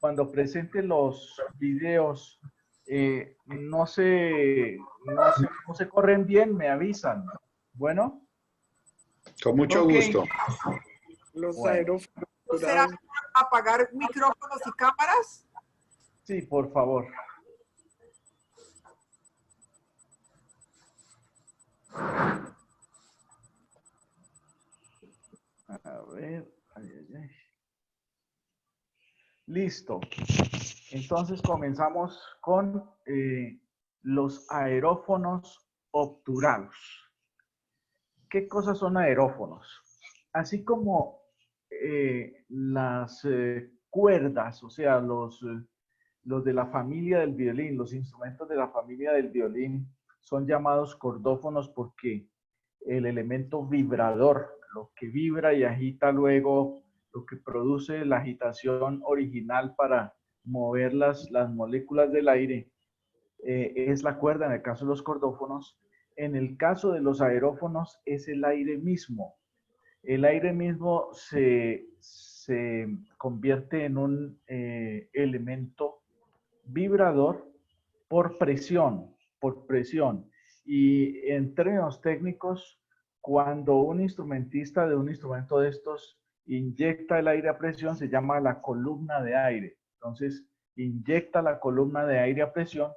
cuando presente los videos no se corren bien, me avisan. Bueno, Con mucho Ok. gusto. Los Bueno. aerófonos ¿Será dorados. apagar micrófonos y cámaras? sí, por favor. A ver, ay, ay, ay. Listo. Entonces comenzamos con los aerófonos obturados. ¿Qué cosas son aerófonos? Así como las cuerdas, o sea, los de la familia del violín, los instrumentos de la familia del violín son llamados cordófonos porque el elemento vibrador, lo que vibra y agita luego, lo que produce la agitación original para mover las moléculas del aire, es la cuerda en el caso de los cordófonos. En el caso de los aerófonos es el aire mismo. El aire mismo se convierte en un elemento vibrador por presión, por presión. Y en términos técnicos, cuando un instrumentista de un instrumento de estos inyecta el aire a presión, se llama la columna de aire. Entonces, inyecta la columna de aire a presión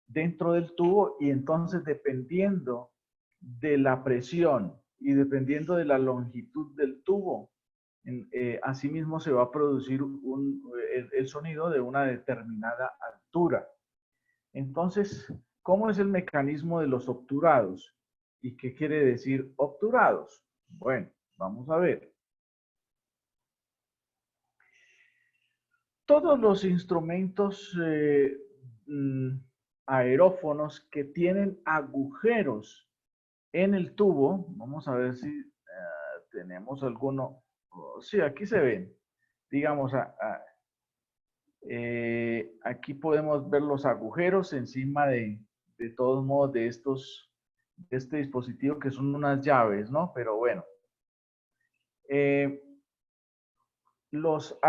dentro del tubo y entonces dependiendo de la presión y dependiendo de la longitud del tubo, asimismo se va a producir el sonido de una determinada altura. Entonces, ¿cómo es el mecanismo de los obturados? ¿Y qué quiere decir obturados? Bueno, vamos a ver. Todos los instrumentos aerófonos que tienen agujeros en el tubo, vamos a ver si tenemos alguno. Oh, sí, aquí se ven. Digamos, aquí podemos ver los agujeros encima de todos modos de este dispositivo que son unas llaves, ¿no? Pero bueno. Los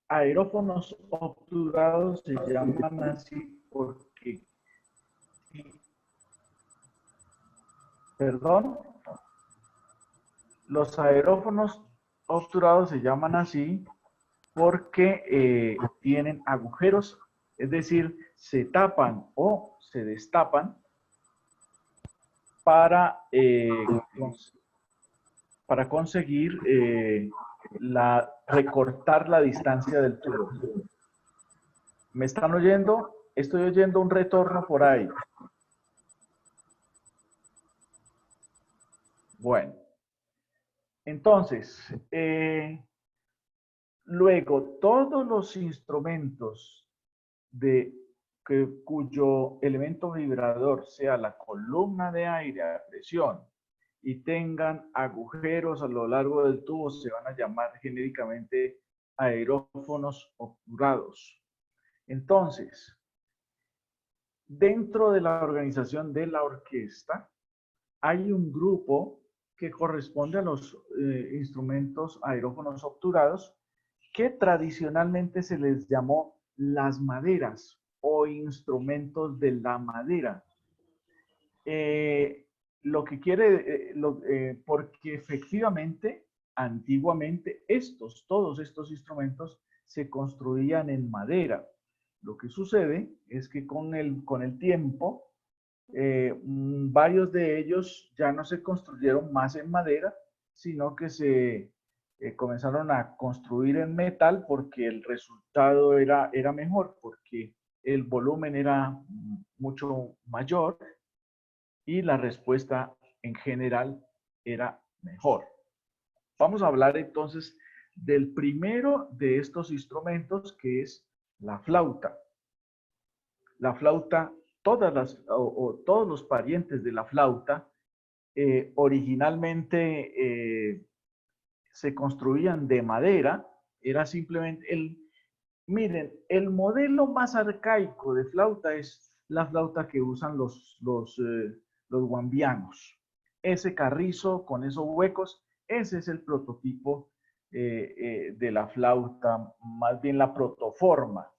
aerófonos obturados se llaman así porque, perdón, los aerófonos obturados se llaman así porque tienen agujeros, es decir, se tapan o se destapan para conseguir recortar la distancia del tubo. ¿Me están oyendo? Estoy oyendo un retorno por ahí. Bueno, entonces, luego todos los instrumentos cuyo elemento vibrador sea la columna de aire a presión y tengan agujeros a lo largo del tubo se van a llamar genéricamente aerófonos obturados. Entonces, dentro de la organización de la orquesta hay un grupo que corresponde a los instrumentos aerófonos obturados que tradicionalmente se les llamó las maderas o instrumentos de la madera. Lo que quiere, porque efectivamente, antiguamente, todos estos instrumentos se construían en madera. Lo que sucede es que con el tiempo, varios de ellos ya no se construyeron más en madera, sino que se comenzaron a construir en metal porque el resultado era mejor, porque el volumen era mucho mayor y la respuesta en general era mejor. Vamos a hablar entonces del primero de estos instrumentos, que es la flauta. La flauta, todos los parientes de la flauta, originalmente se construían de madera, era simplemente miren, el modelo más arcaico de flauta es la flauta que usan los guambianos. Ese carrizo con esos huecos, ese es el prototipo de la flauta, más bien la protoforma.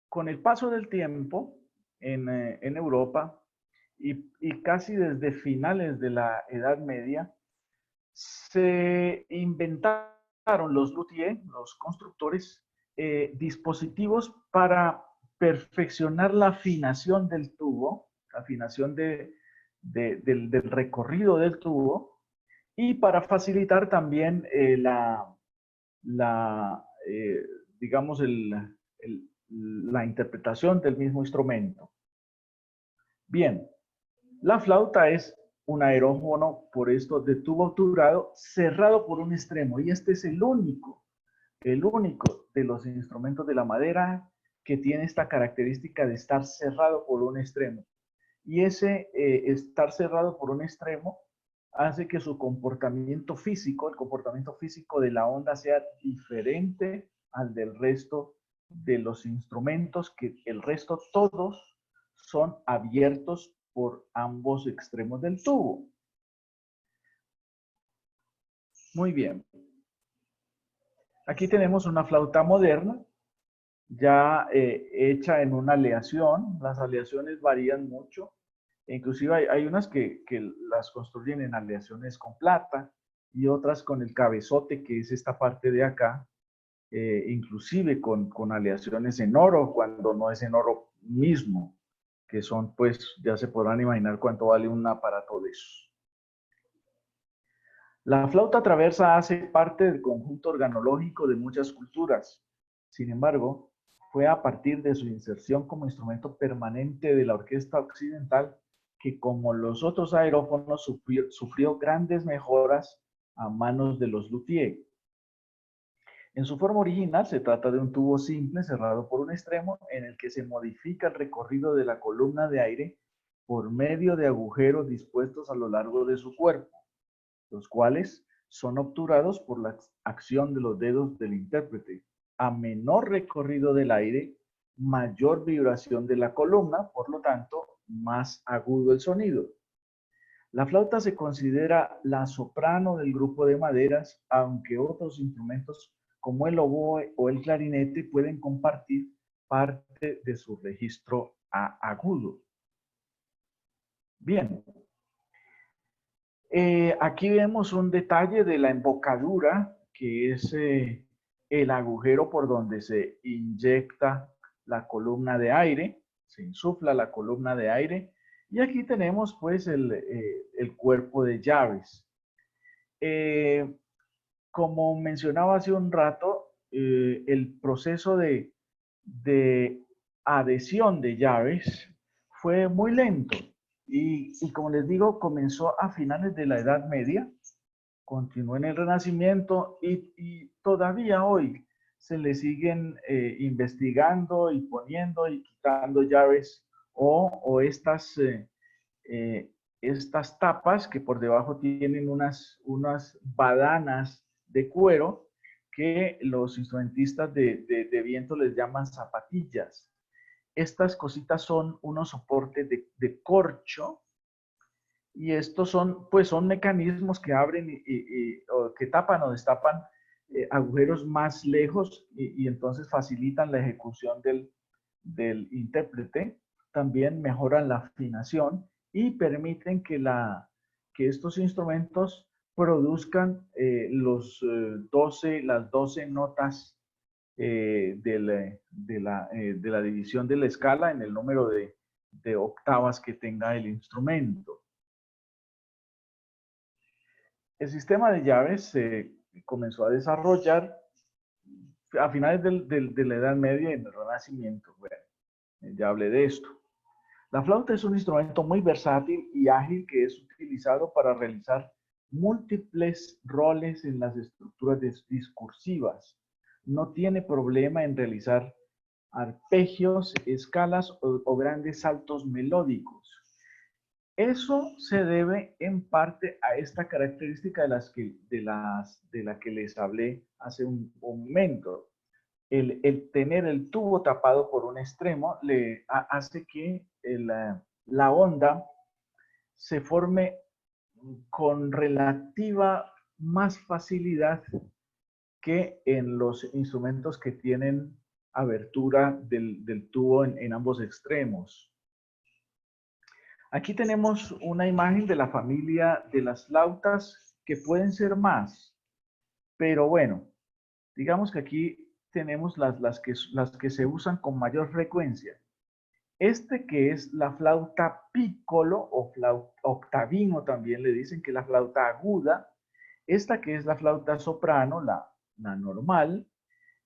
Con el paso del tiempo en Europa y casi desde finales de la Edad Media, se inventaron los luthiers, los constructores, dispositivos para perfeccionar la afinación del tubo, la afinación del recorrido del tubo, y para facilitar también digamos, la interpretación del mismo instrumento. Bien, la flauta es un aerófono, por esto, de tubo obturado cerrado por un extremo, y este es el único de los instrumentos de la madera que tiene esta característica de estar cerrado por un extremo. Y ese estar cerrado por un extremo hace que su comportamiento físico, el comportamiento físico de la onda, sea diferente al del resto de los instrumentos, que el resto todos son abiertos por ambos extremos del tubo. Muy bien. Aquí tenemos una flauta moderna, ya hecha en una aleación. Las aleaciones varían mucho. Inclusive hay unas que las construyen en aleaciones con plata y otras con el cabezote, que es esta parte de acá, inclusive con aleaciones en oro, cuando no es en oro mismo, que son, pues, ya se podrán imaginar cuánto vale un aparato de esos. La flauta traversa hace parte del conjunto organológico de muchas culturas. Sin embargo, fue a partir de su inserción como instrumento permanente de la orquesta occidental que, como los otros aerófonos, sufrió grandes mejoras a manos de los luthiers. En su forma original se trata de un tubo simple cerrado por un extremo en el que se modifica el recorrido de la columna de aire por medio de agujeros dispuestos a lo largo de su cuerpo, los cuales son obturados por la acción de los dedos del intérprete. A menor recorrido del aire, mayor vibración de la columna, por lo tanto, más agudo el sonido. La flauta se considera la soprano del grupo de maderas, aunque otros instrumentos como el oboe o el clarinete pueden compartir parte de su registro agudo. Bien. Aquí vemos un detalle de la embocadura, que es el agujero por donde se inyecta la columna de aire, se insufla la columna de aire, y aquí tenemos pues el cuerpo de llaves. Como mencionaba hace un rato, el proceso de adhesión de llaves fue muy lento. Y como les digo, comenzó a finales de la Edad Media, continuó en el Renacimiento y todavía hoy se le siguen investigando y poniendo y quitando llaves o estas tapas que por debajo tienen unas badanas de cuero que los instrumentistas de viento les llaman zapatillas. Estas cositas son unos soportes de corcho y estos son, pues, son mecanismos que abren o que tapan o destapan agujeros más lejos y entonces facilitan la ejecución del intérprete. También mejoran la afinación y permiten que estos instrumentos produzcan las 12 notas de la división de la escala en el número de octavas que tenga el instrumento. El sistema de llaves se comenzó a desarrollar a finales de la Edad Media y en el Renacimiento. Bueno, ya hablé de esto. La flauta es un instrumento muy versátil y ágil que es utilizado para realizar múltiples roles en las estructuras discursivas. No tiene problema en realizar arpegios, escalas o grandes saltos melódicos. Eso se debe en parte a esta característica de la que les hablé hace un momento. El tener el tubo tapado por un extremo hace que la onda se forme con relativa más facilidad que en los instrumentos que tienen abertura del tubo en ambos extremos. Aquí tenemos una imagen de la familia de las flautas, que pueden ser más, pero bueno, digamos que aquí tenemos las que se usan con mayor frecuencia. Este, que es la flauta piccolo o flauta octavino, también le dicen, que es la flauta aguda. Esta, que es la flauta soprano, la normal.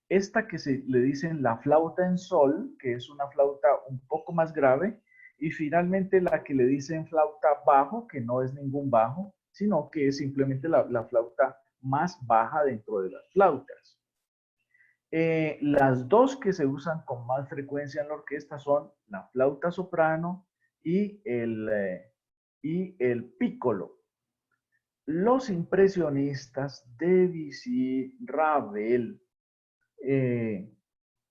Esta, que se le dicen la flauta en sol, que es una flauta un poco más grave. Y finalmente la que le dicen flauta bajo, que no es ningún bajo, sino que es simplemente la flauta más baja dentro de las flautas. Las dos que se usan con más frecuencia en la orquesta son la flauta soprano y el piccolo. Los impresionistas, Debussy, Ravel,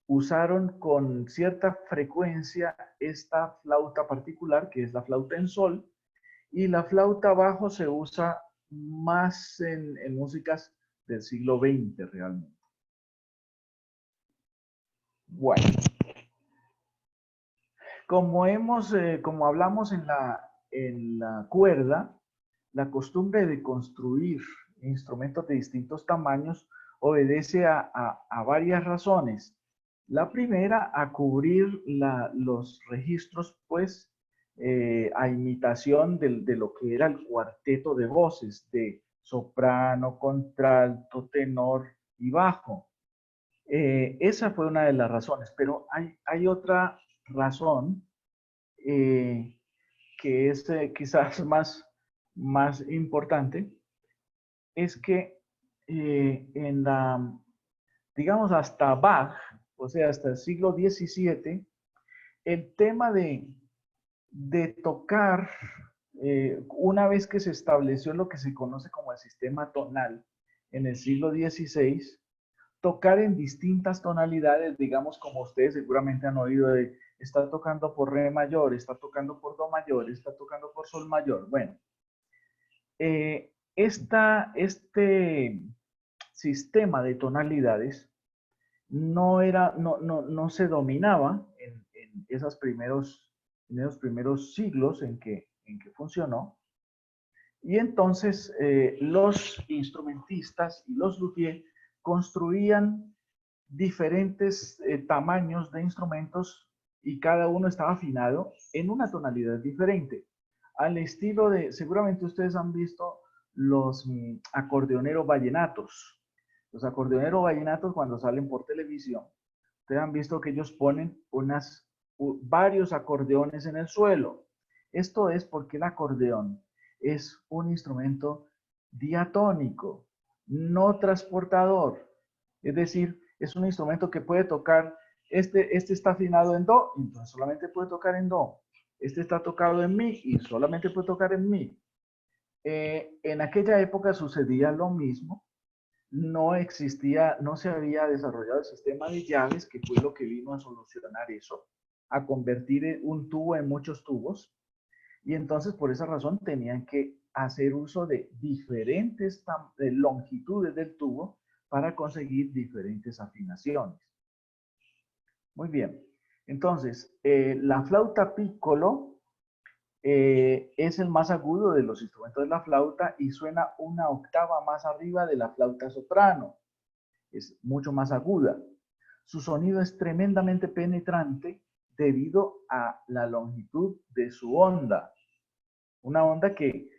usaron con cierta frecuencia esta flauta particular, que es la flauta en sol, y la flauta bajo se usa más en músicas del siglo XX realmente. Bueno, como hablamos en la cuerda, la costumbre de construir instrumentos de distintos tamaños obedece a varias razones. La primera, a cubrir los registros, pues, a imitación de lo que era el cuarteto de voces, de soprano, contralto, tenor y bajo. Esa fue una de las razones, pero hay otra razón que es quizás más importante, es que digamos, hasta Bach, o sea, hasta el siglo XVII, el tema de tocar, una vez que se estableció lo que se conoce como el sistema tonal en el siglo XVI, tocar en distintas tonalidades, digamos, como ustedes seguramente han oído, está tocando por re mayor, está tocando por do mayor, está tocando por sol mayor. Bueno, este sistema de tonalidades no se dominaba en esos primeros siglos en que funcionó. Y entonces los instrumentistas y los luthiers construían diferentes tamaños de instrumentos y cada uno estaba afinado en una tonalidad diferente. Al estilo seguramente ustedes han visto los acordeoneros vallenatos. Los acordeoneros vallenatos, cuando salen por televisión, ustedes han visto que ellos ponen varios acordeones en el suelo. Esto es porque el acordeón es un instrumento diatónico, no transportador. Es decir, es un instrumento que puede tocar, este está afinado en do, entonces solamente puede tocar en do. Este está tocado en mi y solamente puede tocar en mi. En aquella época sucedía lo mismo. No se había desarrollado el sistema de llaves, que fue lo que vino a solucionar eso, a convertir un tubo en muchos tubos. Y entonces, por esa razón, tenían que hacer uso de diferentes longitudes del tubo para conseguir diferentes afinaciones. Muy bien. Entonces, la flauta piccolo es el más agudo de los instrumentos de la flauta y suena una octava más arriba de la flauta soprano. Es mucho más aguda. Su sonido es tremendamente penetrante debido a la longitud de su onda. Una onda que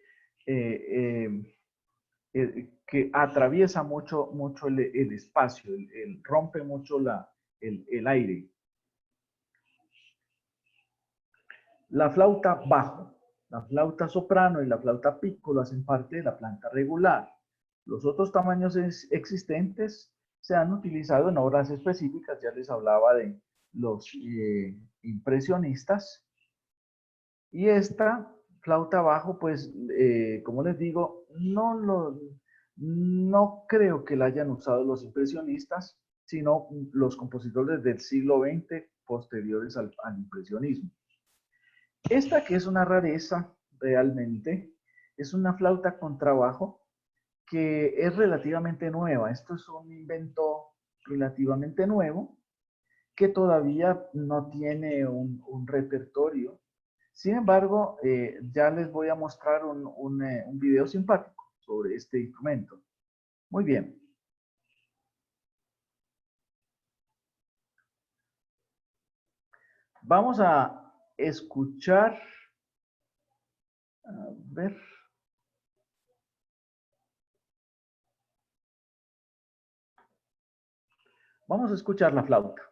atraviesa mucho el espacio, rompe mucho el aire. La flauta bajo, la flauta soprano y la flauta piccolo hacen parte de la planta regular. Los otros tamaños existentes se han utilizado en obras específicas. Ya les hablaba de los impresionistas. Y esta flauta bajo, pues, como les digo, no creo que la hayan usado los impresionistas, sino los compositores del siglo XX posteriores al impresionismo. Esta, que es una rareza realmente, es una flauta con trabajo que es relativamente nueva. Esto es un invento relativamente nuevo que todavía no tiene un repertorio. Sin embargo, ya les voy a mostrar un video simpático sobre este instrumento. Muy bien. Vamos a escuchar, a ver. Vamos a escuchar la flauta.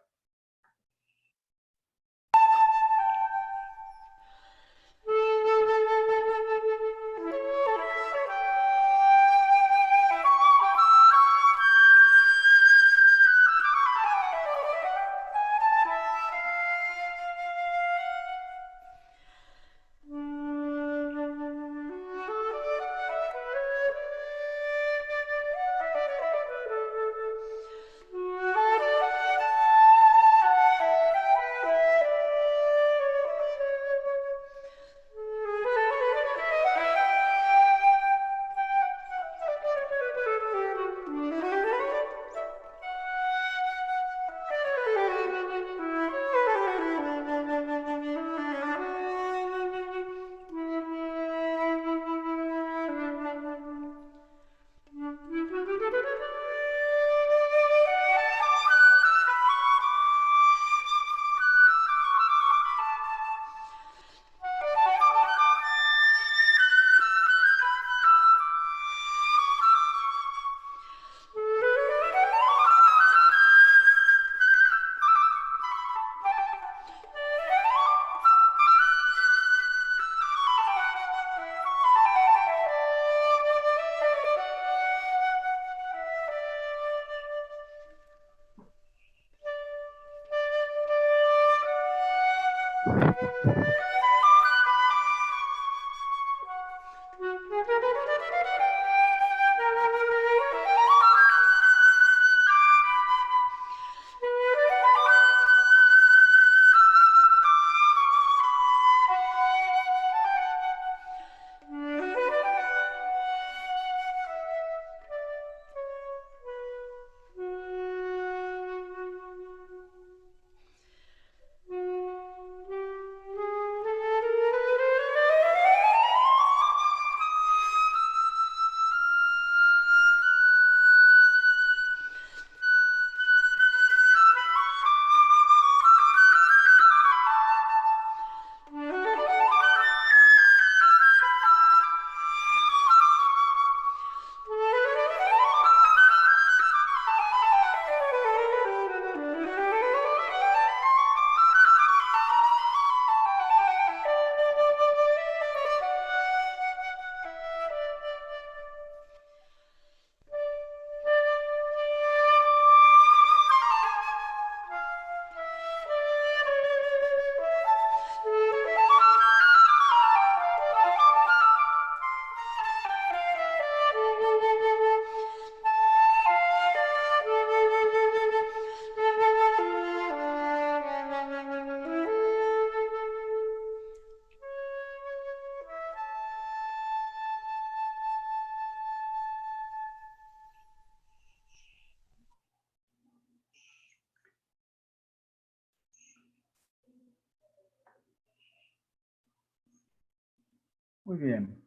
Muy bien.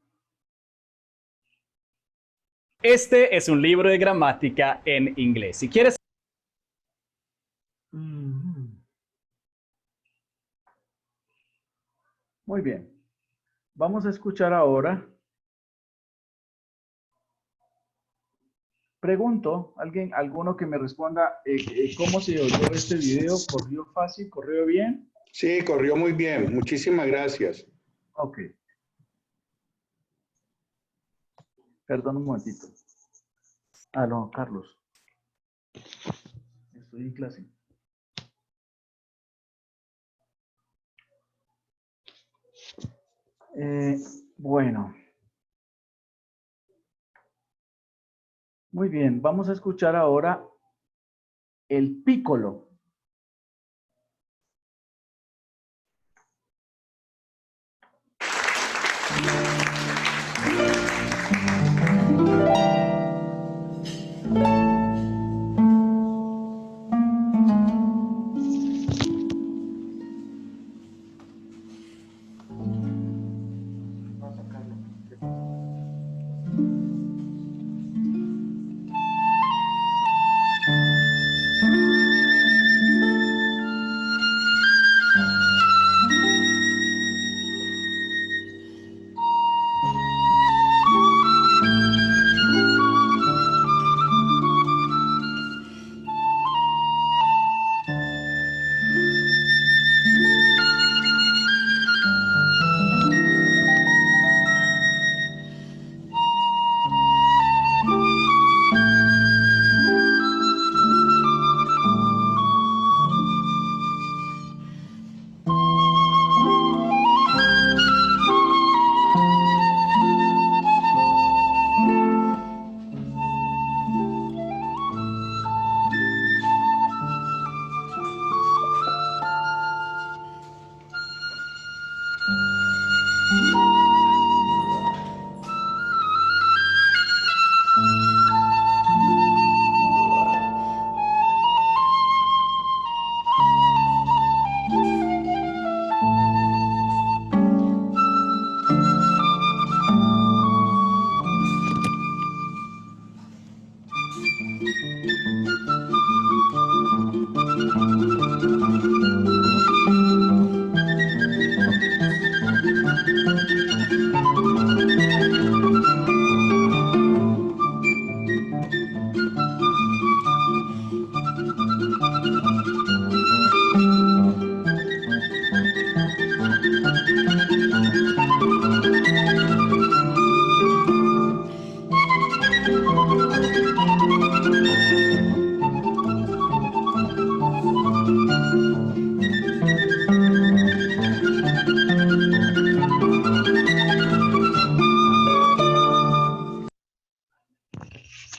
Este es un libro de gramática en inglés. Si quieres... Muy bien. Vamos a escuchar ahora. Pregunto, alguno que me responda, ¿cómo se oyó este video? ¿Corrió fácil? ¿Corrió bien? Sí, corrió muy bien. Muchísimas gracias. Ok. Perdón un momentito. Aló, Carlos. Estoy en clase. Bueno. Muy bien, vamos a escuchar ahora el pícolo.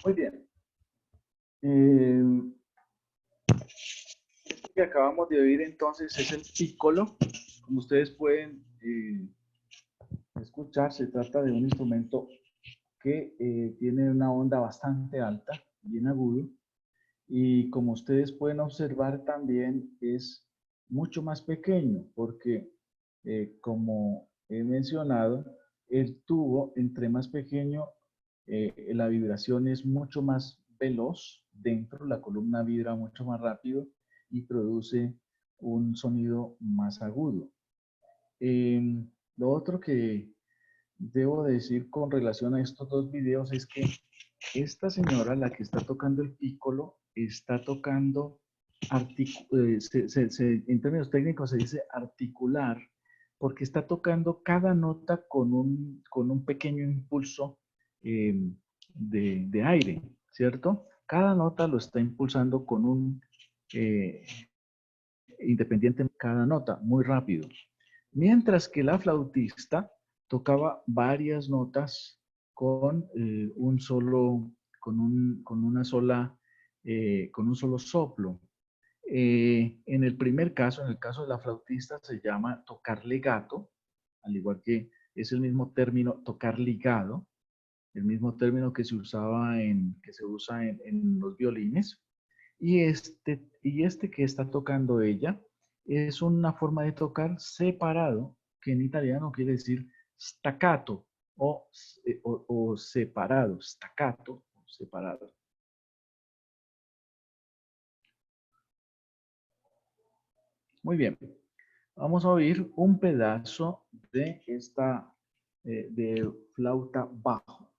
Muy bien. Esto que acabamos de oír entonces es el piccolo. Como ustedes pueden escuchar, se trata de un instrumento que tiene una onda bastante alta, bien agudo, y como ustedes pueden observar también es mucho más pequeño porque como he mencionado, el tubo entre más pequeño, la vibración es mucho más veloz dentro, la columna vibra mucho más rápido y produce un sonido más agudo. Lo otro que debo decir con relación a estos dos videos es que esta señora, la que está tocando el pícolo, está tocando, en términos técnicos se dice articular, porque está tocando cada nota con un pequeño impulso de aire, ¿cierto? Cada nota lo está impulsando con un, independiente cada nota, muy rápido. Mientras que la flautista tocaba varias notas con un solo, con una sola, con un solo soplo. En el primer caso, en el caso de la flautista, se llama tocar legato, al igual que es el mismo término tocar ligado, el mismo término que se usaba que se usa en los violines. Y este que está tocando ella es una forma de tocar separado, que en italiano quiere decir staccato o separado, staccato o separado. Muy bien, vamos a oír un pedazo de esta de flauta bajo.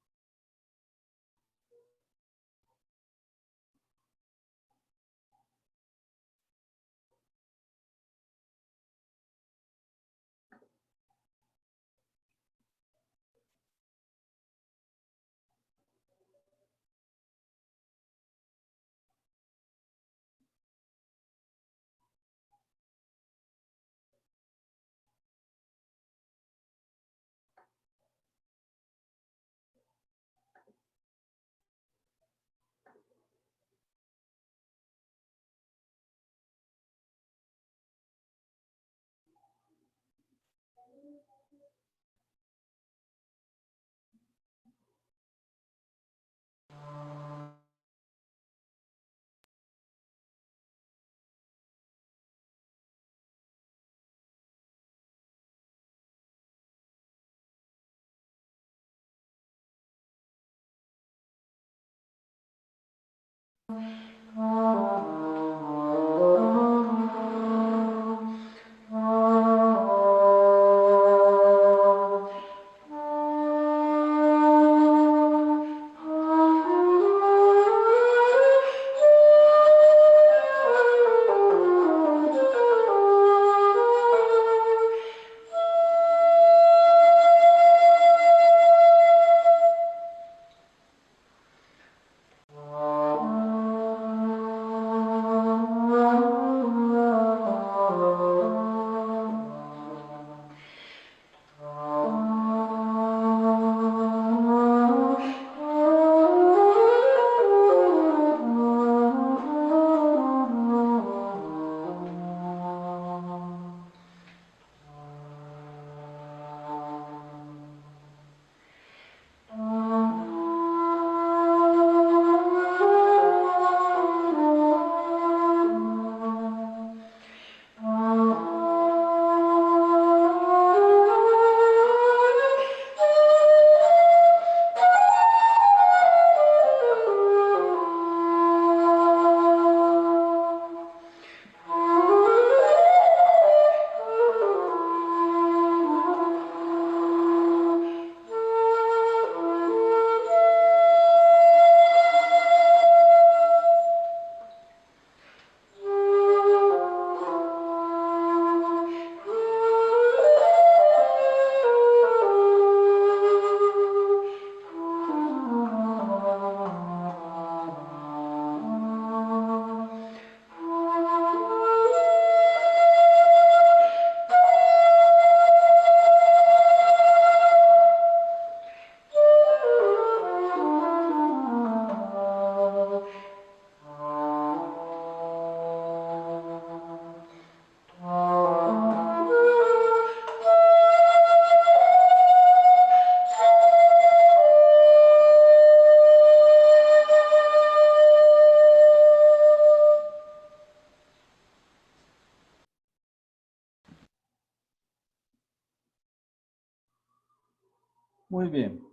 Muy bien.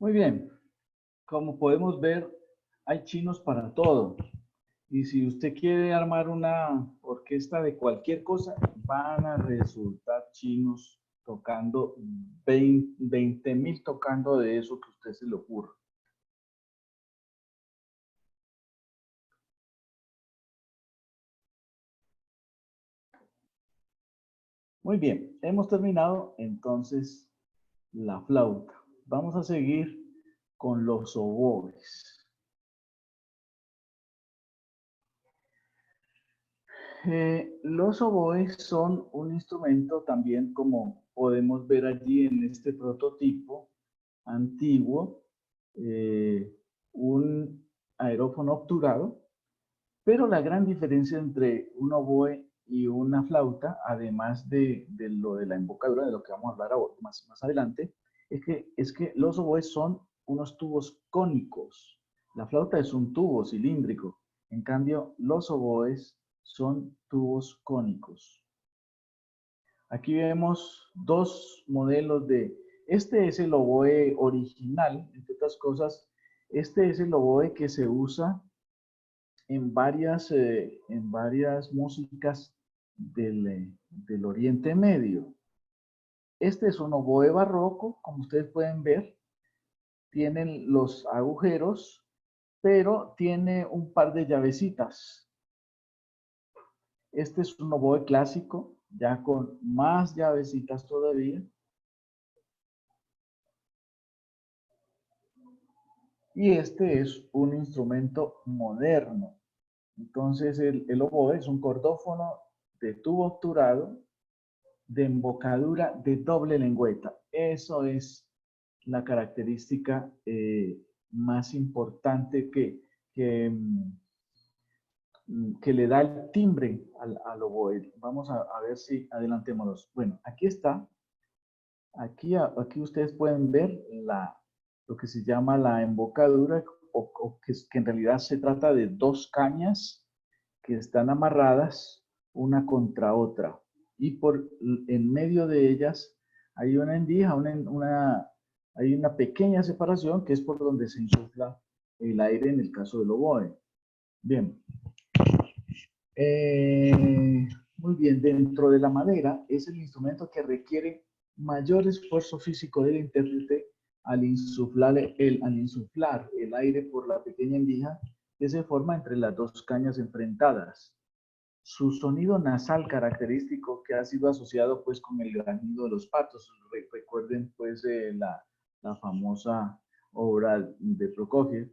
Muy bien. Como podemos ver, hay chinos para todo. Y si usted quiere armar una orquesta de cualquier cosa, van a resultar chinos tocando 20.000 tocando de eso que usted se le ocurra. Muy bien, hemos terminado entonces la flauta. Vamos a seguir con los oboes. Los oboes son un instrumento también, como podemos ver allí en este prototipo antiguo, un aerófono obturado, pero la gran diferencia entre un oboe y una flauta, además de lo de la embocadura, de lo que vamos a hablar más adelante, es que los oboes son unos tubos cónicos. La flauta es un tubo cilíndrico. En cambio, los oboes son tubos cónicos. Aquí vemos dos modelos este es el oboe original, entre otras cosas, este es el oboe que se usa en varias músicas del Oriente Medio. Este es un oboe barroco, como ustedes pueden ver, tienen los agujeros, pero tiene un par de llavecitas. Este es un oboe clásico, ya con más llavecitas todavía. Y este es un instrumento moderno. Entonces el oboe es un cordófono de tubo obturado de embocadura de doble lengüeta. Eso es la característica más importante que le da el timbre al oboe. Vamos a ver si adelantémonos. Bueno, aquí está. Aquí ustedes pueden ver lo que se llama la embocadura, o que en realidad se trata de dos cañas que están amarradas una contra otra. Y en medio de ellas hay una endija, hay una pequeña separación que es por donde se insufla el aire en el caso del oboe. Bien. Muy bien, dentro de la madera es el instrumento que requiere mayor esfuerzo físico del intérprete al insuflar el aire por la pequeña endija que se forma entre las dos cañas enfrentadas. Su sonido nasal característico, que ha sido asociado pues con el granido de los patos. Recuerden pues la famosa obra de Prokofiev.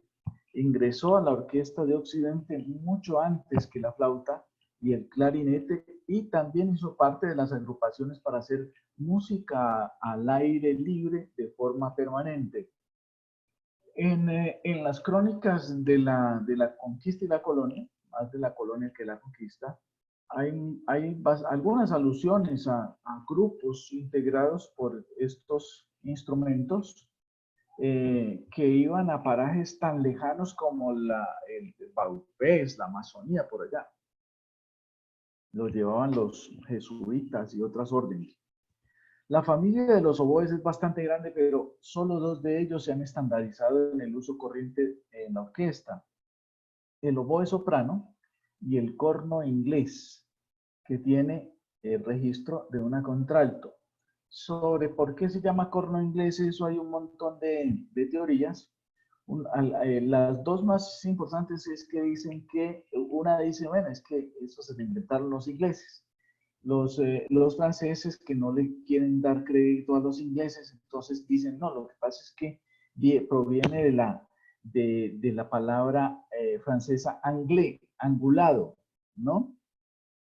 Ingresó a la Orquesta de Occidente mucho antes que la flauta y el clarinete, y también hizo parte de las agrupaciones para hacer música al aire libre de forma permanente. En las crónicas de la conquista y la colonia, más de la colonia que la conquista, hay algunas alusiones a grupos integrados por estos instrumentos que iban a parajes tan lejanos como el Baupés, la Amazonía, por allá. Los llevaban los jesuitas y otras órdenes. La familia de los oboes es bastante grande, pero solo dos de ellos se han estandarizado en el uso corriente en la orquesta. El oboe soprano y el corno inglés, que tiene el registro de una contralto. Sobre por qué se llama corno inglés, eso hay un montón de teorías. Las dos más importantes es que dicen que, una dice, bueno, es que eso se lo inventaron los ingleses. Los franceses, que no le quieren dar crédito a los ingleses, entonces dicen, no, lo que pasa es que proviene de la palabra francesa anglais, angulado, ¿no?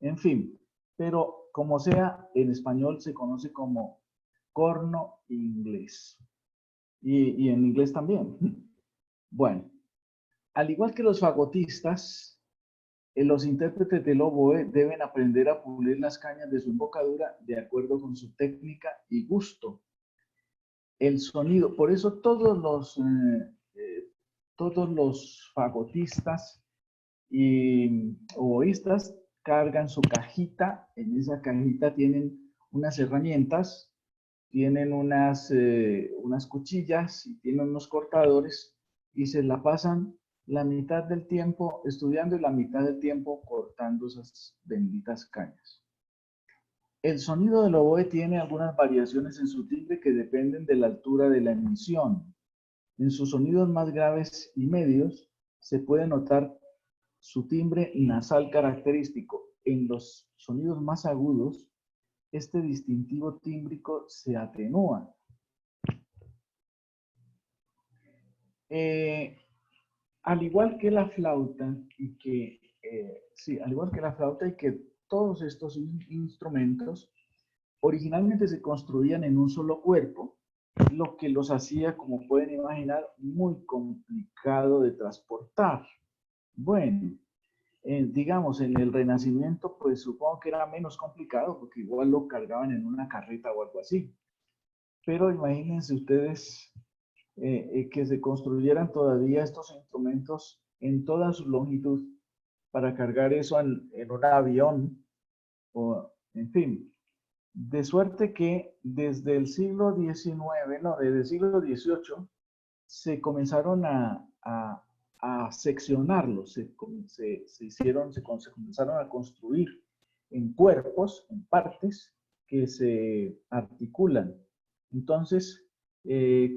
En fin, pero como sea, en español se conoce como corno inglés. Y en inglés también. Bueno, al igual que los fagotistas, los intérpretes del oboe deben aprender a pulir las cañas de su embocadura de acuerdo con su técnica y gusto. El sonido, por eso todos los fagotistas y oboístas cargan su cajita. En esa cajita tienen unas herramientas, tienen unas cuchillas y tienen unos cortadores, y se la pasan la mitad del tiempo estudiando y la mitad del tiempo cortando esas benditas cañas. El sonido del oboe tiene algunas variaciones en su timbre que dependen de la altura de la emisión. En sus sonidos más graves y medios se puede notar su timbre nasal característico. En los sonidos más agudos, este distintivo tímbrico se atenúa. Al igual que la flauta al igual que la flauta y que todos estos instrumentos, originalmente se construían en un solo cuerpo, lo que los hacía, como pueden imaginar, muy complicado de transportar. Bueno, digamos, en el Renacimiento, pues supongo que era menos complicado, porque igual lo cargaban en una carreta o algo así. Pero imagínense ustedes que se construyeran todavía estos instrumentos en toda su longitud para cargar eso en un avión, o en fin. De suerte que desde el siglo XIX, no, desde el siglo XVIII, se comenzaron a seccionarlos, se comenzaron a construir en cuerpos, en partes que se articulan. Entonces,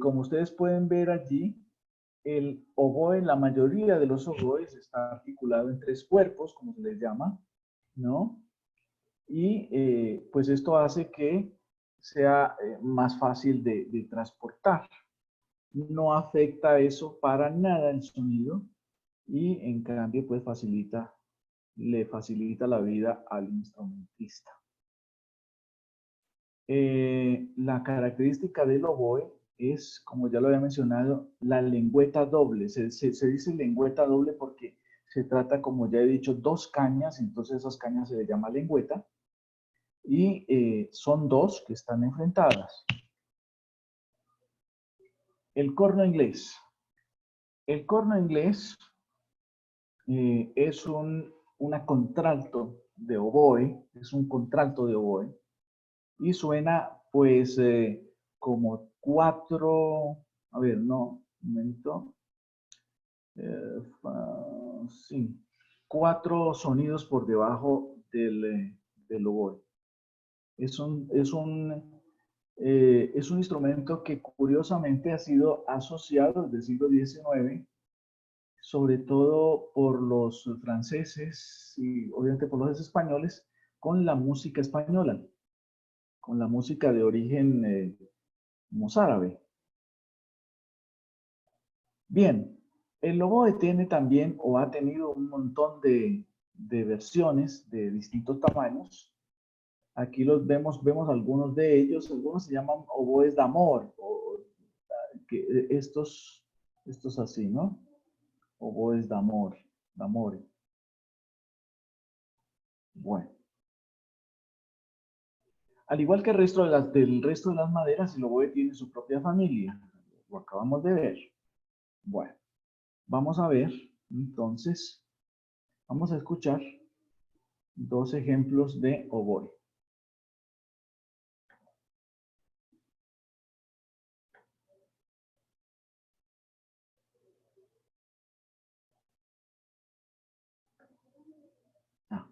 como ustedes pueden ver allí, el oboe, la mayoría de los oboes está articulado en tres cuerpos, como se les llama, ¿no? Y pues esto hace que sea más fácil de transportar. No afecta eso para nada el sonido, y en cambio pues le facilita la vida al instrumentista. La característica del oboe es, como ya lo había mencionado, la lengüeta doble. Se dice lengüeta doble porque se trata, como ya he dicho, dos cañas, entonces esas cañas se le llama lengüeta, y son dos que están enfrentadas. El corno inglés. El corno inglés es una contralto de oboe, es un contralto de oboe, y suena pues como cuatro, a ver, no, un momento, sí, cuatro sonidos por debajo del oboe. Es un instrumento que curiosamente ha sido asociado desde el siglo XIX, sobre todo por los franceses y obviamente por los españoles, con la música española, con la música de origen mozárabe. Bien, el oboe tiene también o ha tenido un montón de versiones de distintos tamaños. Aquí vemos algunos de ellos, algunos se llaman oboes de amor, estos así, ¿no? Oboes de amor, de amor. Bueno. Al igual que el resto del resto de las maderas, el oboe tiene su propia familia. Lo acabamos de ver. Bueno, vamos a ver, entonces, vamos a escuchar dos ejemplos de oboe. Ah.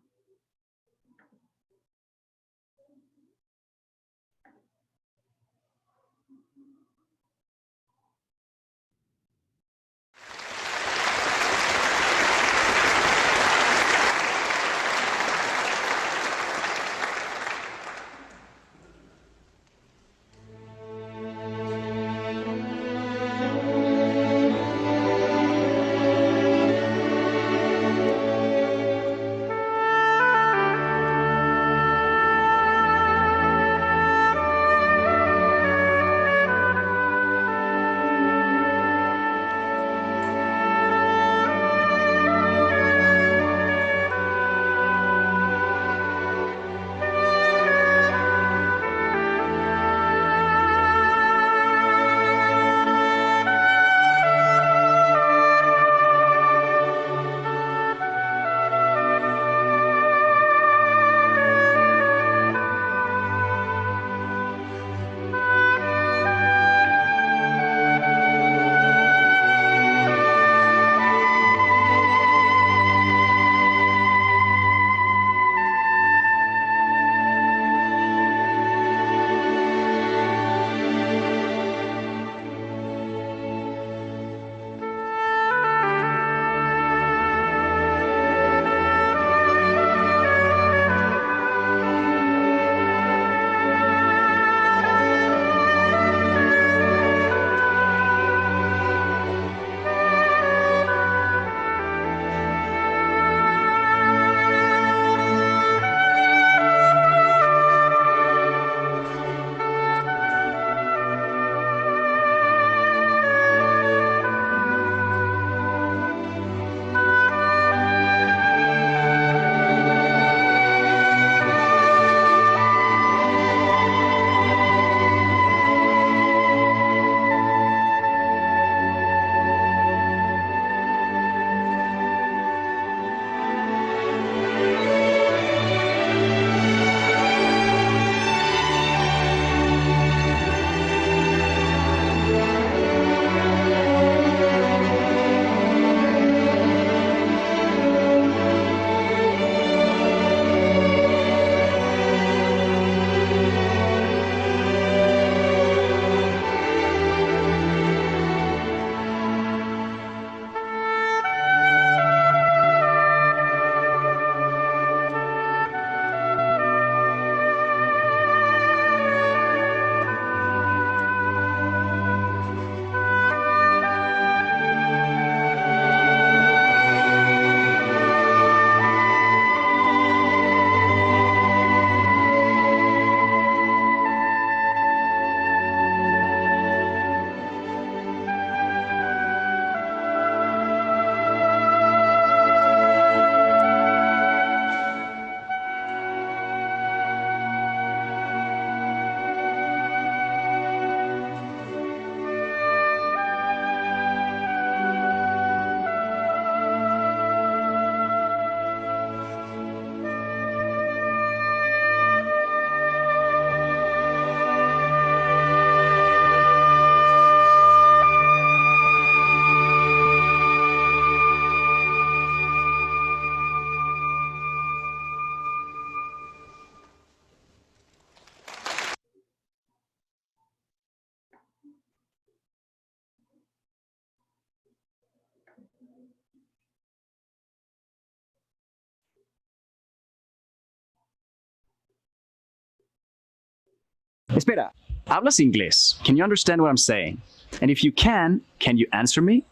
Espera, ¿hablas inglés? Can you understand what I'm saying? And if you can you answer me?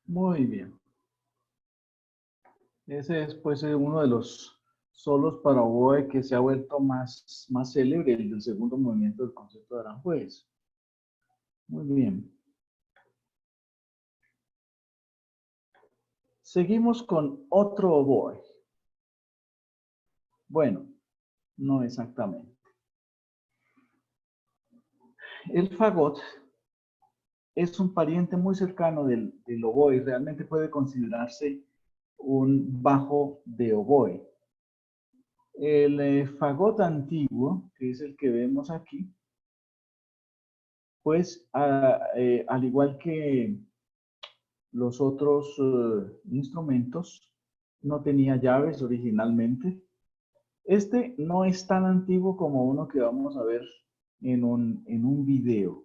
Muy bien. Ese es pues uno de los solos para oboe que se ha vuelto más célebre, el del segundo movimiento del concierto de Aranjuez. Muy bien. Seguimos con otro oboe. Bueno, no exactamente. El fagot es un pariente muy cercano del oboe y realmente puede considerarse un bajo de oboe. El fagot antiguo, que es el que vemos aquí, pues al igual que los otros instrumentos, no tenía llaves originalmente. Este no es tan antiguo como uno que vamos a ver en un video.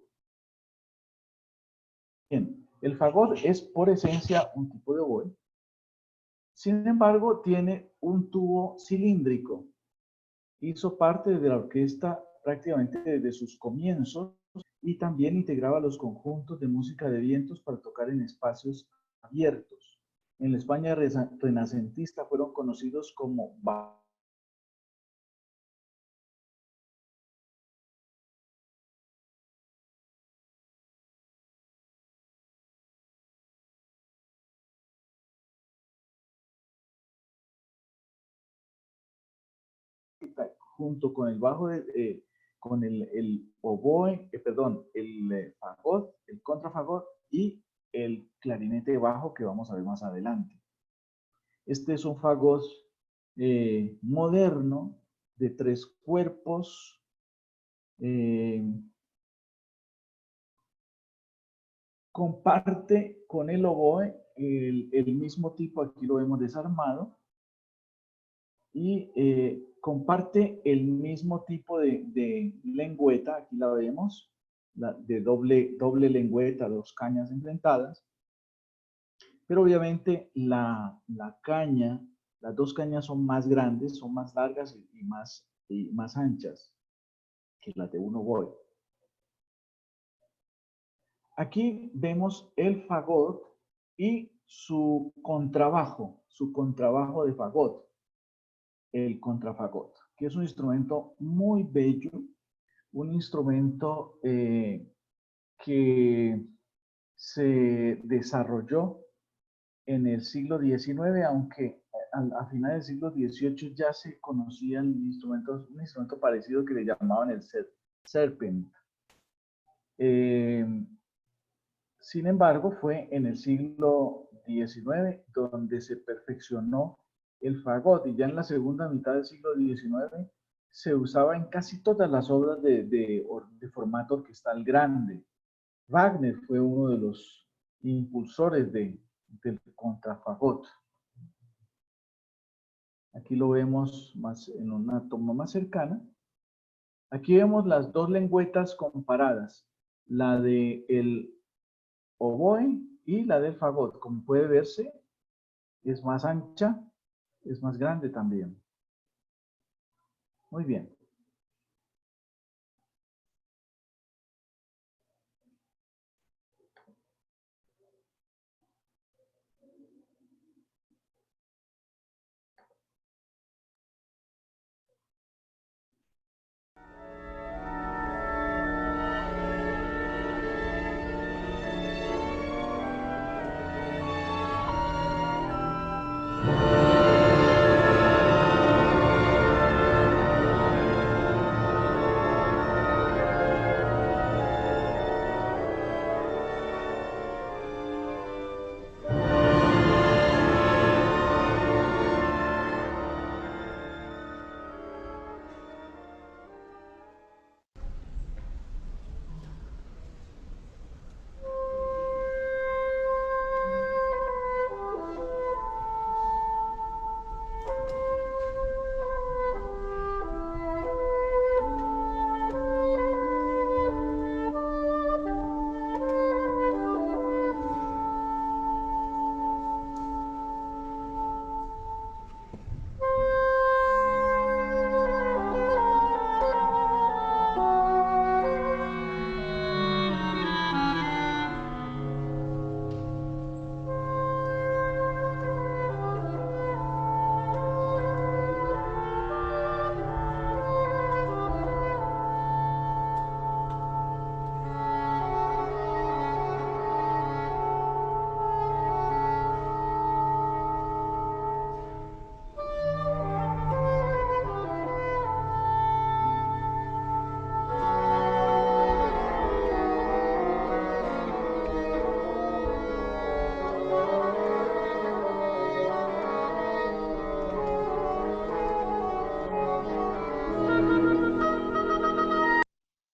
Bien, el fagot es por esencia un tipo de oboe. Sin embargo, tiene un tubo cilíndrico. Hizo parte de la orquesta prácticamente desde sus comienzos y también integraba los conjuntos de música de vientos para tocar en espacios abiertos. En la España renacentista fueron conocidos como junto con el bajo, con el oboe, perdón, el fagot, el contrafagot y el clarinete bajo que vamos a ver más adelante. Este es un fagot moderno de 3 cuerpos. Comparte con el oboe el mismo tipo, aquí lo vemos desarmado, y comparte el mismo tipo de lengüeta, aquí la vemos, de doble lengüeta, 2 cañas enfrentadas, pero obviamente la caña, las 2 cañas son más grandes, son más largas y más anchas que las de un oboe. Aquí vemos el fagot y su contrabajo de fagot, el contrafagot, que es un instrumento muy bello, un instrumento que se desarrolló en el siglo XIX, aunque a finales del siglo XVIII ya se conocían instrumentos, un instrumento parecido que le llamaban el serpent. Eh, Sin embargo, fue en el siglo XIX donde se perfeccionó el fagot y ya en la segunda mitad del siglo XIX se usaba en casi todas las obras de formato orquestal grande. Wagner fue uno de los impulsores del contrafagot. Aquí lo vemos más en una toma más cercana. Aquí vemos las dos lengüetas comparadas, la del oboe y la del fagot. Como puede verse, es más ancha, es más grande también. Muy bien.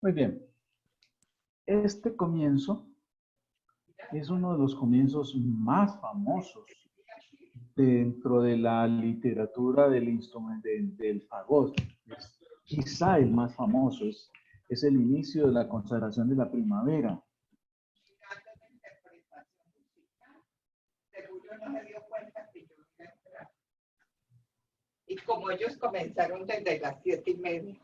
Muy bien. Este comienzo es uno de los comienzos más famosos dentro de la literatura del instrumento del fagot. Es quizá el más famoso, es el inicio de la consagración de la primavera. Seguro no se dio cuenta que yo iba a entrar. Y como ellos comenzaron desde las 7:30.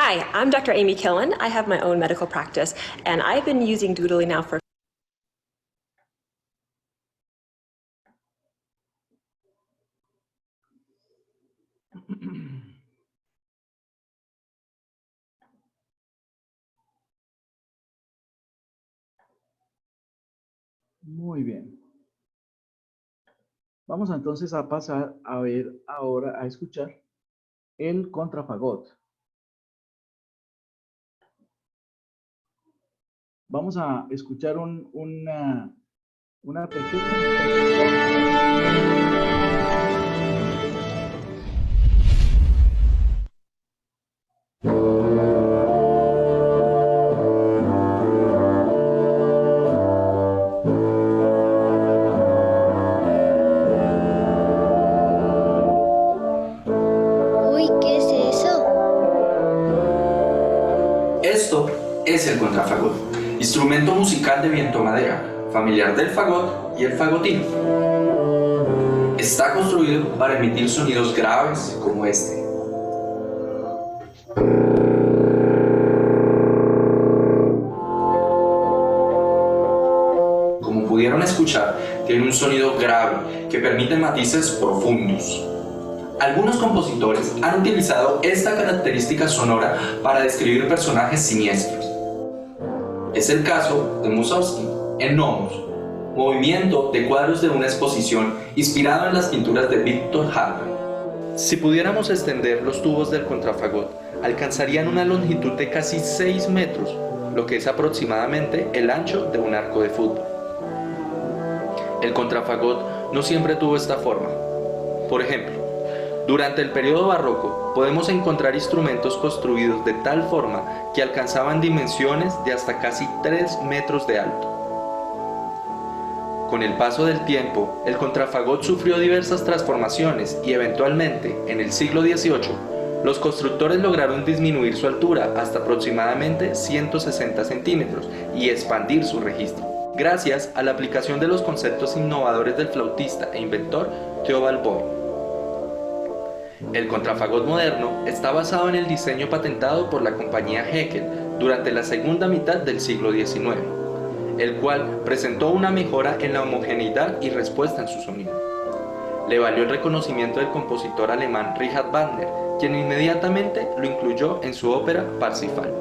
Hi, I'm Dr. Amy Killen. I have my own medical practice, and I've been using Doodly now for Muy bien. Vamos entonces a pasar a ver ahora, a escuchar el contrafagot. Vamos a escuchar una pequeña... Uy, ¿qué es eso? Esto es el contrafagot, instrumento musical de viento-madera, familiar del fagot y el fagotín. Está construido para emitir sonidos graves como este. Como pudieron escuchar, tiene un sonido grave que permite matices profundos. Algunos compositores han utilizado esta característica sonora para describir personajes siniestros. Es el caso de Mussorgsky en Nomos, movimiento de cuadros de una exposición inspirado en las pinturas de Victor Hallman. Si pudiéramos extender los tubos del contrafagot, alcanzarían una longitud de casi 6 metros, lo que es aproximadamente el ancho de un arco de fútbol. El contrafagot no siempre tuvo esta forma. Por ejemplo, durante el periodo barroco podemos encontrar instrumentos construidos de tal forma que alcanzaban dimensiones de hasta casi 3 metros de alto. Con el paso del tiempo, el contrafagot sufrió diversas transformaciones y eventualmente, en el siglo XVIII, los constructores lograron disminuir su altura hasta aproximadamente 160 centímetros y expandir su registro, gracias a la aplicación de los conceptos innovadores del flautista e inventor Theobald Boy. El contrafagot moderno está basado en el diseño patentado por la compañía Heckel durante la segunda mitad del siglo XIX, el cual presentó una mejora en la homogeneidad y respuesta en su sonido. Le valió el reconocimiento del compositor alemán Richard Wagner, quien inmediatamente lo incluyó en su ópera Parsifal.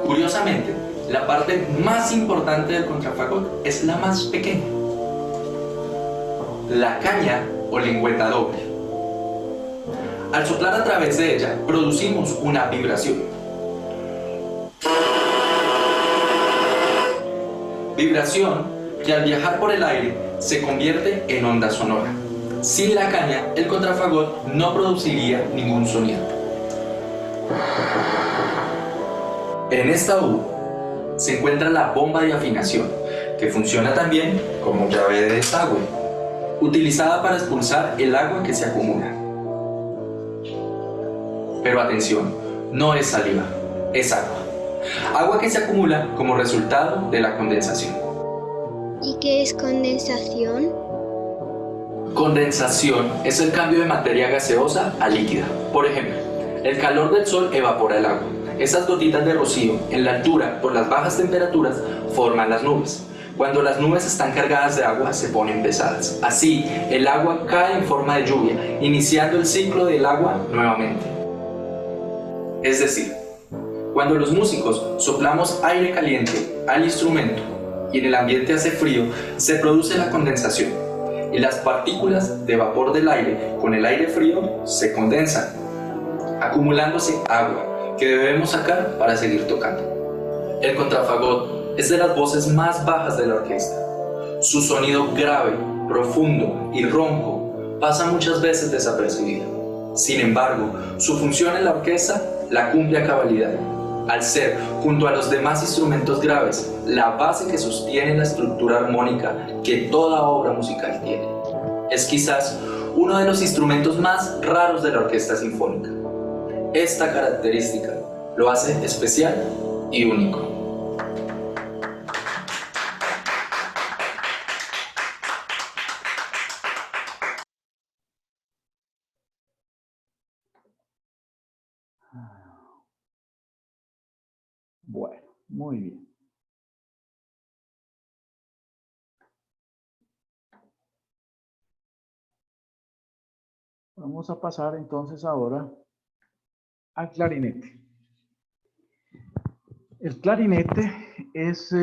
Curiosamente, la parte más importante del contrafagot es la más pequeña, la caña o lengüeta doble. Al soplar a través de ella, producimos una vibración. Vibración que al viajar por el aire se convierte en onda sonora. Sin la caña, el contrafagot no produciría ningún sonido. En esta U se encuentra la bomba de afinación, que funciona también como llave de desagüe, utilizada para expulsar el agua que se acumula. Pero atención, no es saliva, es agua. Agua que se acumula como resultado de la condensación. ¿Y qué es condensación? Condensación es el cambio de materia gaseosa a líquida. Por ejemplo, el calor del sol evapora el agua. Esas gotitas de rocío en la altura por las bajas temperaturas forman las nubes. Cuando las nubes están cargadas de agua se ponen pesadas. Así, el agua cae en forma de lluvia, iniciando el ciclo del agua nuevamente. Es decir, cuando los músicos soplamos aire caliente al instrumento y en el ambiente hace frío, se produce la condensación y las partículas de vapor del aire con el aire frío se condensan, acumulándose agua que debemos sacar para seguir tocando. El contrafagot es de las voces más bajas de la orquesta. Su sonido grave, profundo y ronco pasa muchas veces desapercibido. Sin embargo, su función en la orquesta la cumple a cabalidad, al ser, junto a los demás instrumentos graves, la base que sostiene la estructura armónica que toda obra musical tiene. Es quizás uno de los instrumentos más raros de la orquesta sinfónica. Esta característica lo hace especial y único. Muy bien. Vamos a pasar entonces ahora al clarinete. El clarinete es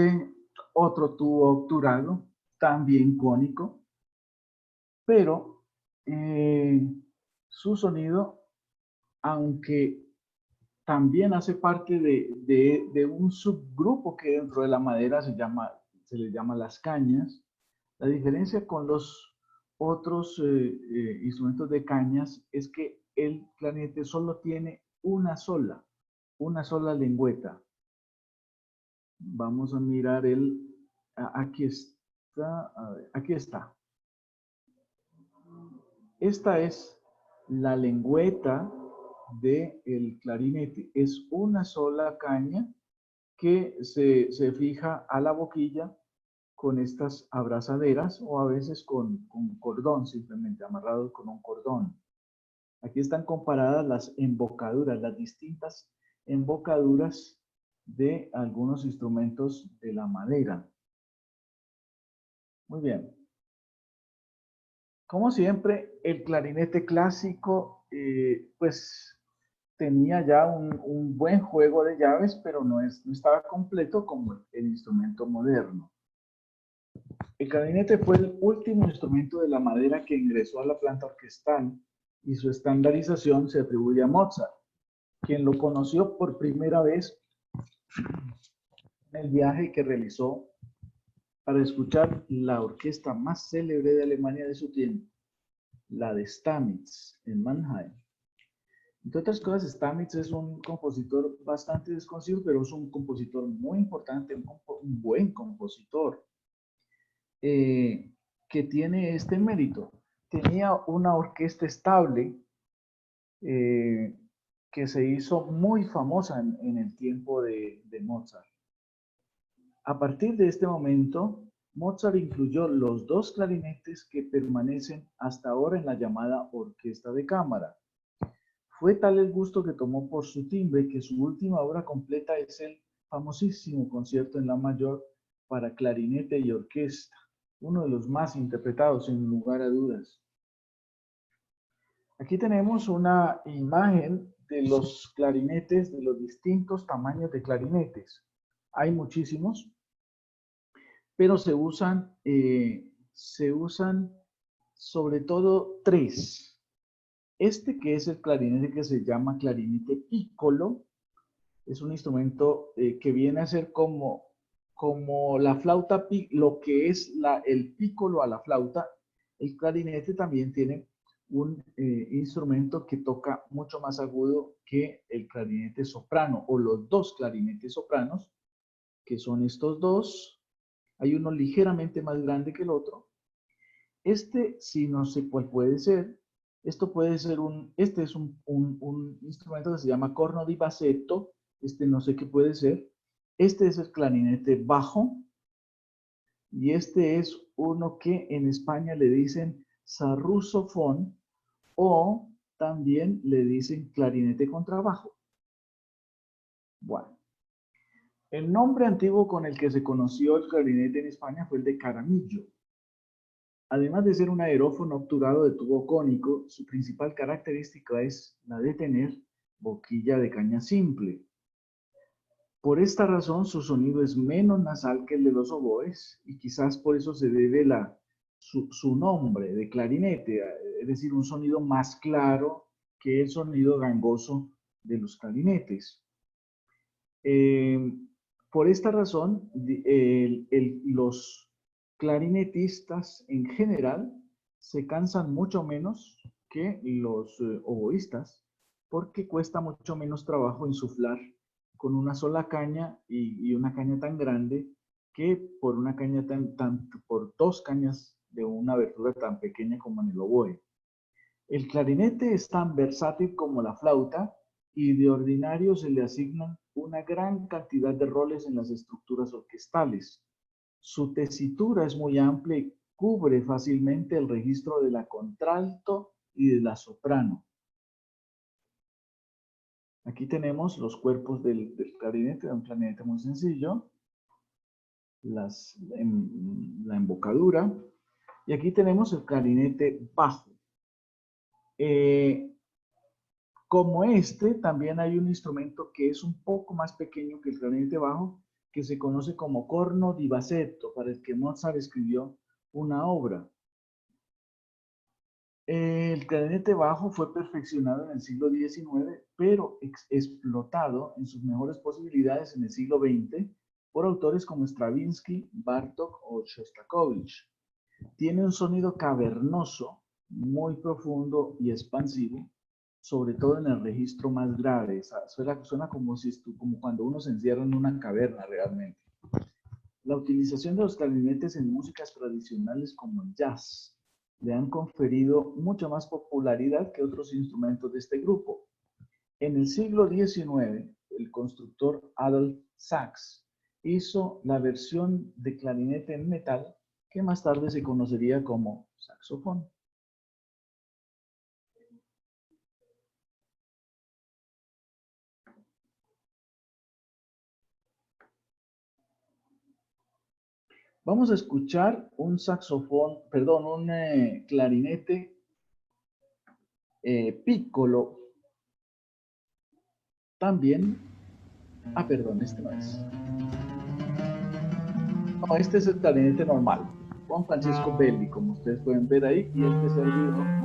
otro tubo obturado, también cónico, pero su sonido, aunque también hace parte de un subgrupo que dentro de la madera se le llama las cañas. La diferencia con los otros instrumentos de cañas es que el clarinete solo tiene una sola lengüeta. Vamos a mirar aquí está, a ver, aquí está. Esta es la lengüeta del clarinete. Es una sola caña que se fija a la boquilla con estas abrazaderas o a veces con cordón, simplemente amarrado con un cordón. Aquí están comparadas las embocaduras, las distintas embocaduras de algunos instrumentos de la madera. Muy bien. Como siempre, el clarinete clásico, pues tenía ya un buen juego de llaves, pero no estaba completo como el instrumento moderno. El clarinete fue el último instrumento de la madera que ingresó a la planta orquestal y su estandarización se atribuye a Mozart, quien lo conoció por primera vez en el viaje que realizó para escuchar la orquesta más célebre de Alemania de su tiempo, la de Stamitz, en Mannheim. Entre otras cosas, Stamitz es un compositor bastante desconocido, pero es un compositor muy importante, un buen compositor, que tiene este mérito. Tenía una orquesta estable que se hizo muy famosa en el tiempo de Mozart. A partir de este momento, Mozart incluyó los dos clarinetes que permanecen hasta ahora en la llamada orquesta de cámara. Fue tal el gusto que tomó por su timbre que su última obra completa es el famosísimo concierto en la mayor para clarinete y orquesta, uno de los más interpretados sin lugar a dudas. Aquí tenemos una imagen de los clarinetes, de los distintos tamaños de clarinetes. Hay muchísimos, pero se usan sobre todo tres. Este que es el clarinete que se llama clarinete piccolo, es un instrumento que viene a ser como la flauta, lo que es el piccolo a la flauta. El clarinete también tiene un instrumento que toca mucho más agudo que el clarinete soprano, o los dos clarinetes sopranos, que son estos dos. Hay uno ligeramente más grande que el otro. Este, sí, no sé cuál puede ser. Esto puede ser este es un instrumento que se llama corno di bassetto. Este no sé qué puede ser. Este es el clarinete bajo. Y este es uno que en España le dicen sarrusofón, o también le dicen clarinete contrabajo. Bueno. El nombre antiguo con el que se conoció el clarinete en España fue el de caramillo. Además de ser un aerófono obturado de tubo cónico, su principal característica es la de tener boquilla de caña simple. Por esta razón, su sonido es menos nasal que el de los oboes, y quizás por eso se debe su nombre de clarinete, es decir, un sonido más claro que el sonido gangoso de los clarinetes. Por esta razón, los clarinetistas en general se cansan mucho menos que los oboístas, porque cuesta mucho menos trabajo insuflar con una sola caña y una caña tan grande que por una caña por dos cañas de una abertura tan pequeña como en el oboe. El clarinete es tan versátil como la flauta, y de ordinario se le asignan una gran cantidad de roles en las estructuras orquestales. Su tesitura es muy amplia y cubre fácilmente el registro de la contralto y de la soprano. Aquí tenemos los cuerpos del clarinete, de un clarinete muy sencillo, la embocadura, y aquí tenemos el clarinete bajo. Como este, también hay un instrumento que es un poco más pequeño que el clarinete bajo, que se conoce como corno di bassetto, para el que Mozart escribió una obra. El clarinete bajo fue perfeccionado en el siglo XIX, pero explotado en sus mejores posibilidades en el siglo XX por autores como Stravinsky, Bartók o Shostakovich. Tiene un sonido cavernoso, muy profundo y expansivo, sobre todo en el registro más grave. Suena como, como cuando uno se encierra en una caverna realmente. La utilización de los clarinetes en músicas tradicionales como el jazz le han conferido mucha más popularidad que otros instrumentos de este grupo. En el siglo XIX, el constructor Adolf Sax hizo la versión de clarinete en metal que más tarde se conocería como saxofón. Vamos a escuchar un saxofón, perdón, un clarinete piccolo. También, perdón, este no es. No, este es el clarinete normal. Juan Francisco Belli, como ustedes pueden ver ahí, y este es el ruido.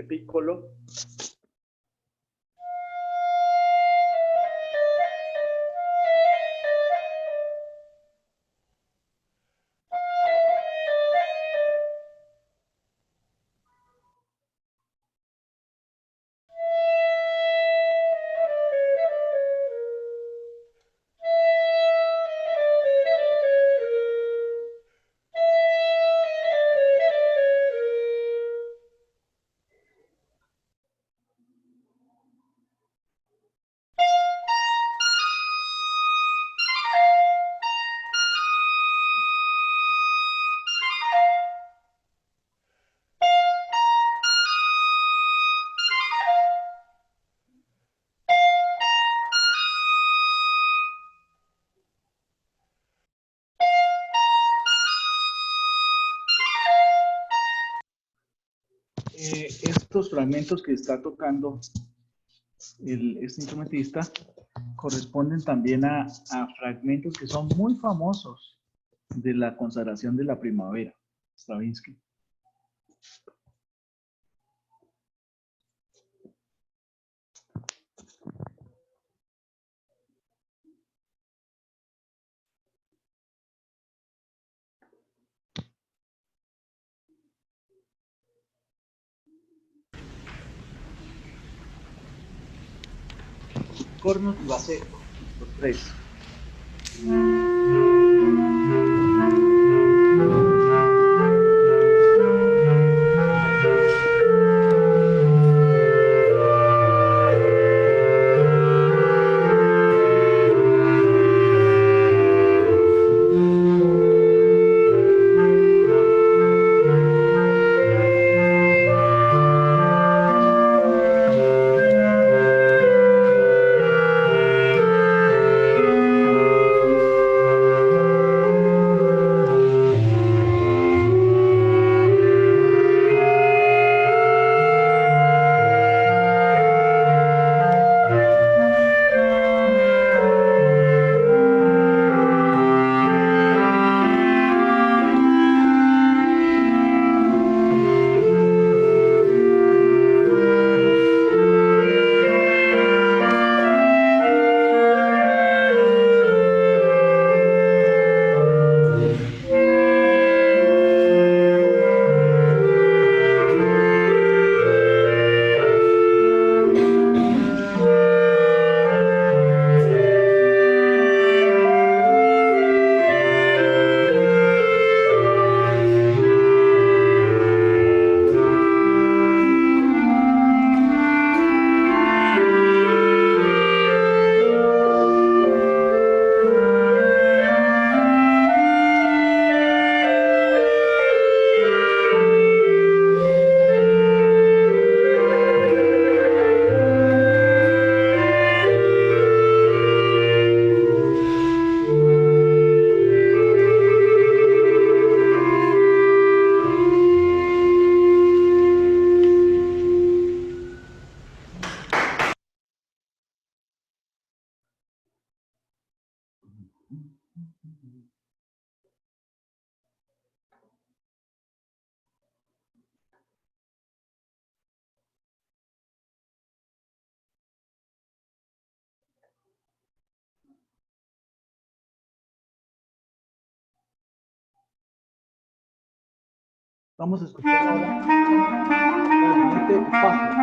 piccolo. Estos fragmentos que está tocando este instrumentista corresponden también a fragmentos que son muy famosos de la consagración de la primavera, Stravinsky. Cornos y base, los tres. Vamos a escuchar ahora el siguiente paso.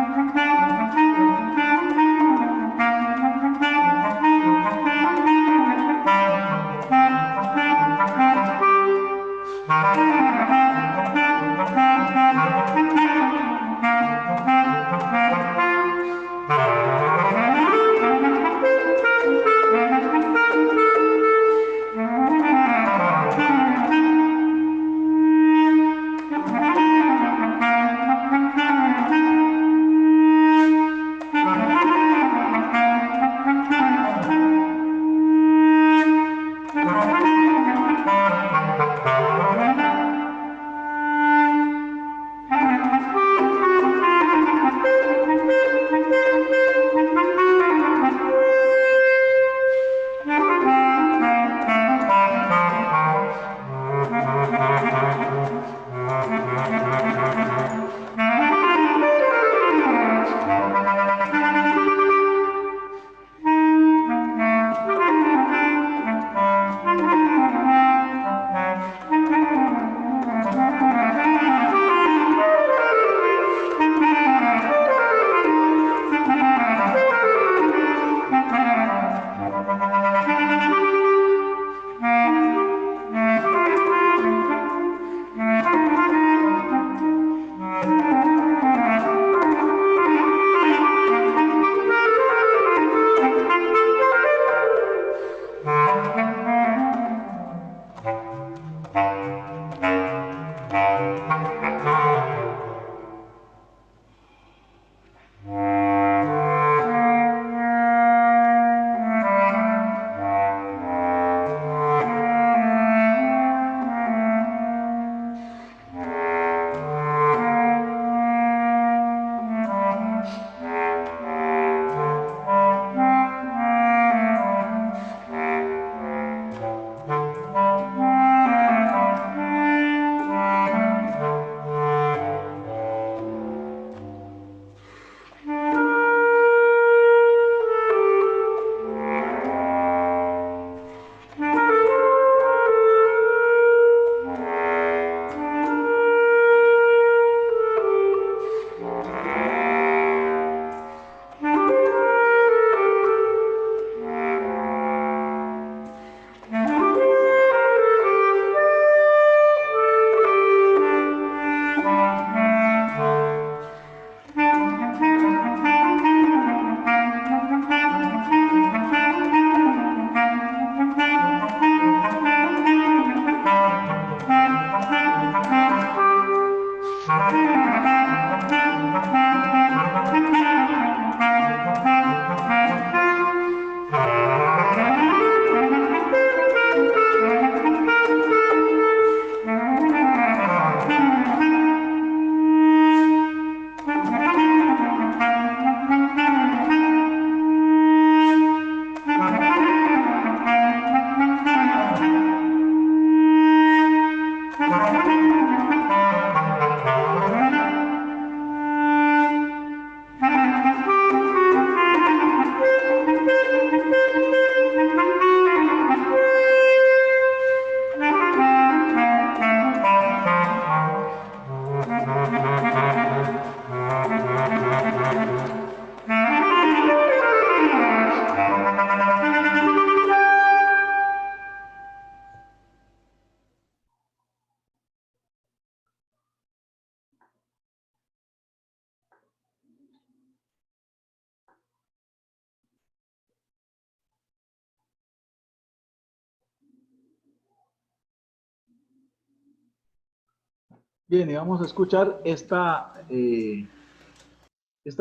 Bien, y vamos a escuchar esta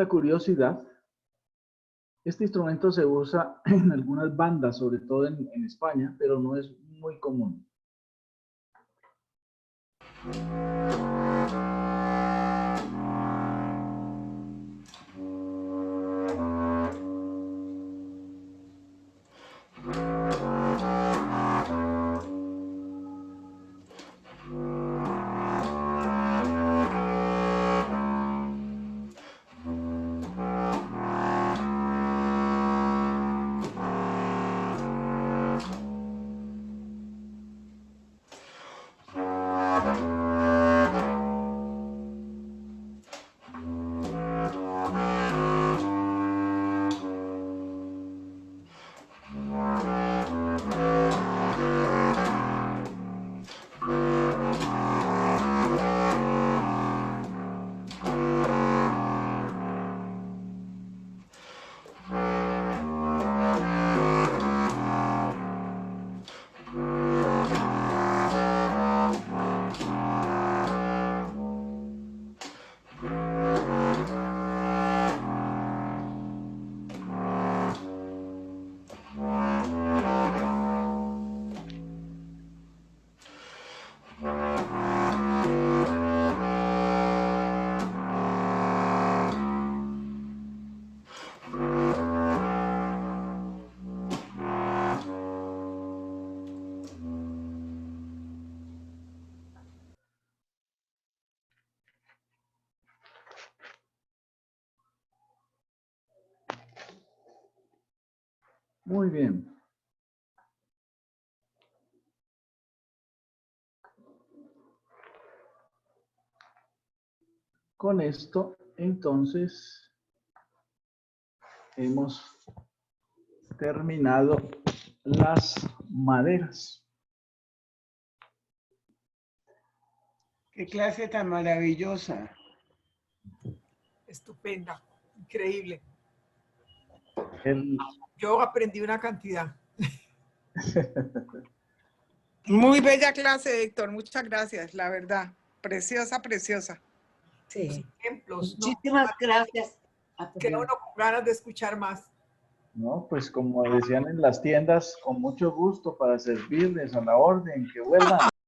curiosidad. Este instrumento se usa en algunas bandas, sobre todo en España, pero no es muy común. Muy bien. Con esto, entonces, hemos terminado las maderas. Qué clase tan maravillosa. Estupenda, increíble. El- Yo aprendí una cantidad. Muy bella clase, Héctor. Muchas gracias, la verdad. Preciosa, preciosa. Los ejemplos, ¿no? Muchísimas gracias. Queda uno con ganas de escuchar más. No, pues como decían en las tiendas, con mucho gusto para servirles a la orden, que vuelvan.